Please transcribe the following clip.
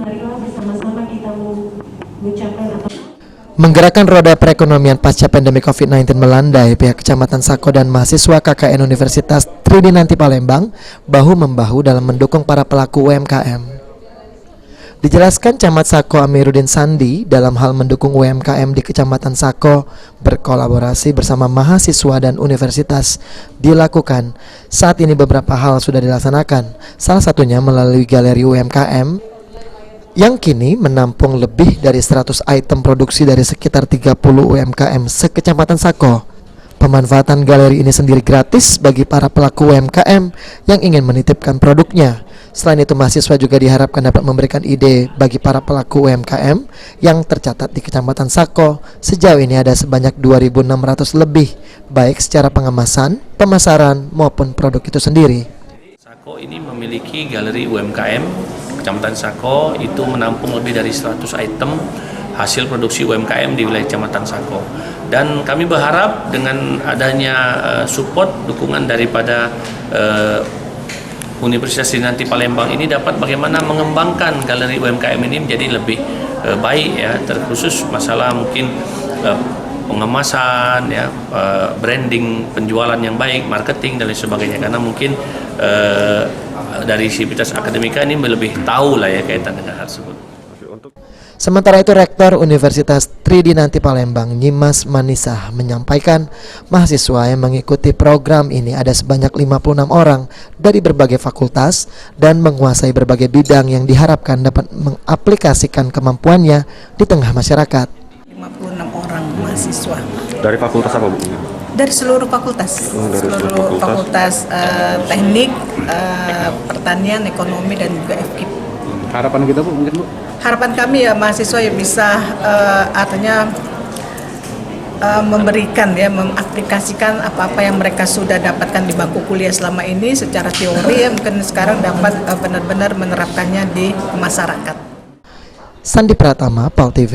marilah bersama-sama kita mengucapkan atau Menggerakkan roda perekonomian pasca pandemi COVID-19 melandai, pihak Kecamatan Sako dan mahasiswa KKN Universitas Tridinanti Palembang bahu-membahu dalam mendukung para pelaku UMKM. Dijelaskan Camat Sako Amiruddin Sandi, dalam hal mendukung UMKM di Kecamatan Sako berkolaborasi bersama mahasiswa dan universitas dilakukan. Saat ini beberapa hal sudah dilaksanakan, salah satunya melalui galeri UMKM yang kini menampung lebih dari 100 item produksi dari sekitar 30 UMKM se-Kecamatan Sako. Pemanfaatan galeri ini sendiri gratis bagi para pelaku UMKM yang ingin menitipkan produknya. Selain itu, mahasiswa juga diharapkan dapat memberikan ide bagi para pelaku UMKM yang tercatat di Kecamatan Sako. Sejauh ini ada sebanyak 2.600 lebih, baik secara pengemasan, pemasaran, maupun produk itu sendiri. Sako ini memiliki galeri UMKM. Kecamatan Sako itu menampung lebih dari 100 item hasil produksi UMKM di wilayah Kecamatan Sako. Dan kami berharap dengan adanya support, dukungan daripada Universitas Tridinanti Palembang ini dapat bagaimana mengembangkan galeri UMKM ini menjadi lebih baik, ya, terkhusus masalah mungkin pengemasan, ya, branding, penjualan yang baik, marketing dan lain sebagainya. Karena mungkin dari sivitas akademika ini lebih tahu lah, ya, kaitan dengan hal tersebut. Sementara itu, Rektor Universitas Tridinanti Palembang, Nyimas Manisah, menyampaikan mahasiswa yang mengikuti program ini ada sebanyak 56 orang dari berbagai fakultas dan menguasai berbagai bidang yang diharapkan dapat mengaplikasikan kemampuannya di tengah masyarakat. 56 orang mahasiswa. Dari fakultas apa, Bu? Dari seluruh fakultas. Dari fakultas teknik, pertanian, ekonomi, dan juga FKIP. Harapan kita, Bu, mungkin, Bu? Harapan kami, ya, mahasiswa yang bisa artinya memberikan, ya, mengaplikasikan apa-apa yang mereka sudah dapatkan di bangku kuliah selama ini secara teori, ya, mungkin sekarang dapat benar-benar menerapkannya di masyarakat. Sandi Pratama, PAL TV.